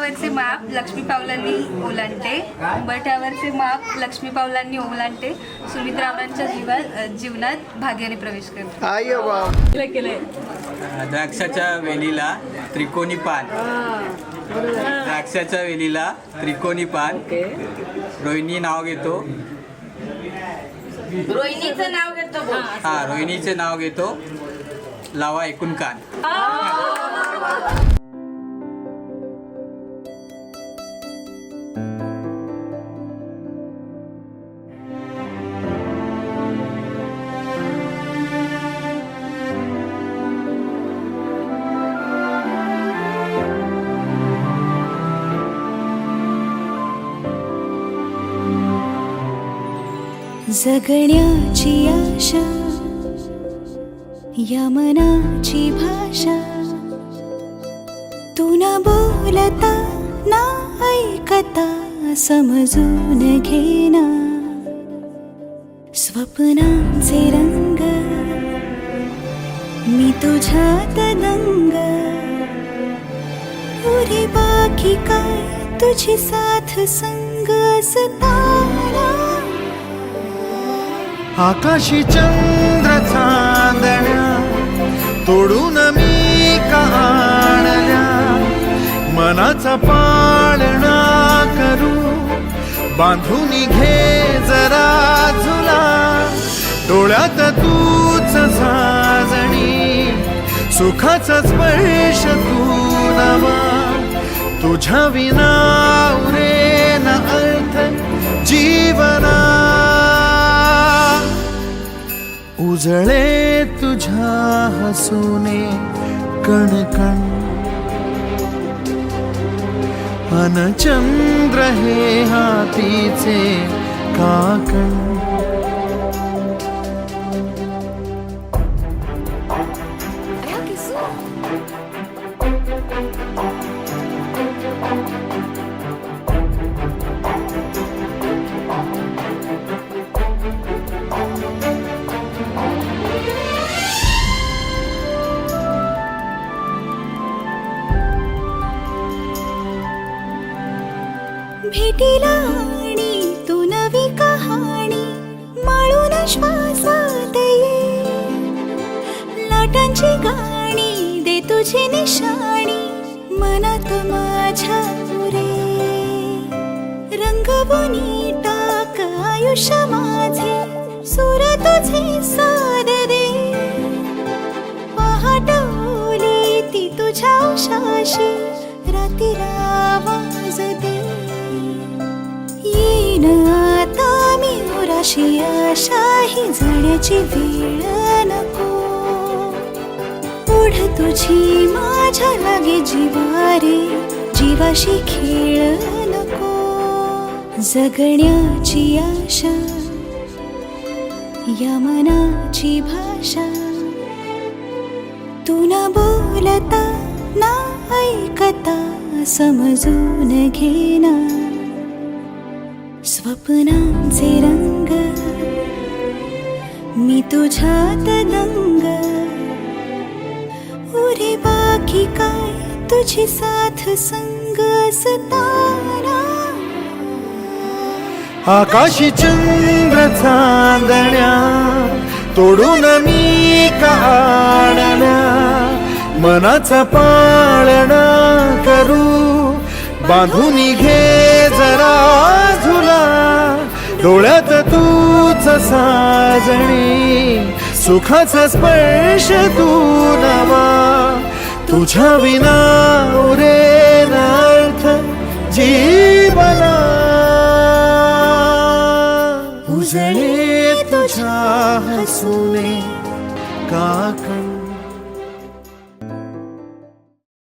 उंबरठ्यावरचे माप लक्ष्मी पावलांनी ओलांडले, उंबरठ्यावरचे माप लक्ष्मी पावलांनी ओलांडले, सुमित्रावरांच्या जीवनात भाग्याने प्रवेश करते. आय बा द्राक्षाच्या वेलीला त्रिकोणी पान, द्राक्षाच्या वेलीला त्रिकोणी पान, रोहिणी नाव घेतो, रोहिणीचं नाव घेतो. हा रोहिणीचे नाव घेतो, लावा एकूण कान. जगण्याची आशा, या मनाची भाषा, तू न बोलता ना ऐकता समजून घेना, स्वप्नांचे रंग मी तुझ्यात दंग, पुरी बाकी काय तुझी साथ संग असताना, आकाशी चंद्र चांदण्या तोडून मी का आणल्या, मनाचा पाळणा करू बांधून घे जरा झुला, डोळ्यात तूच साजणी, सुखाचा स्पर्श तू नवा, तुझ्या विना उरेन अर्थ जीवना, उजळे तुझ्या हसूने कणकण, अन चंद्र हे हातीचे काकण, भेटीला आणि तू नवी कहाणी माळून श्वासात ये, लाटांची गाणी दे तुझी निशाणी मनात माझ्या रे, रंगवून टाक आयुष्य माझे, सूर तुझे साद दे, पहाट ओली ती तुझ्या उशाशी, रातीला आवाज दे, येईन आता मी उराशी आशाही, जाण्याची वेळ नको, पुढ तुझी माझ्या लागे जीवारे, जीवाशी खेळ नको, जगण्याची आशा, या मनाची भाषा, तू न बोलता ना ऐकता समजून घेना, स्वप्नांचे रंग मी तुझ्यात दंग, उरे बाकी काय तुझी साथ संग असताना, आकाशी चंद्र चांदण्या तोडून मी का आणल्या, मनाचा पाळणा करू बांधून घे जरा झुला, डोळ्यात तूच साजणी, सुखाचा स्पर्श तू नवा, तुझ्या विना उरेन अर्थ जीवना, उजळे तुझ्या हसूने काक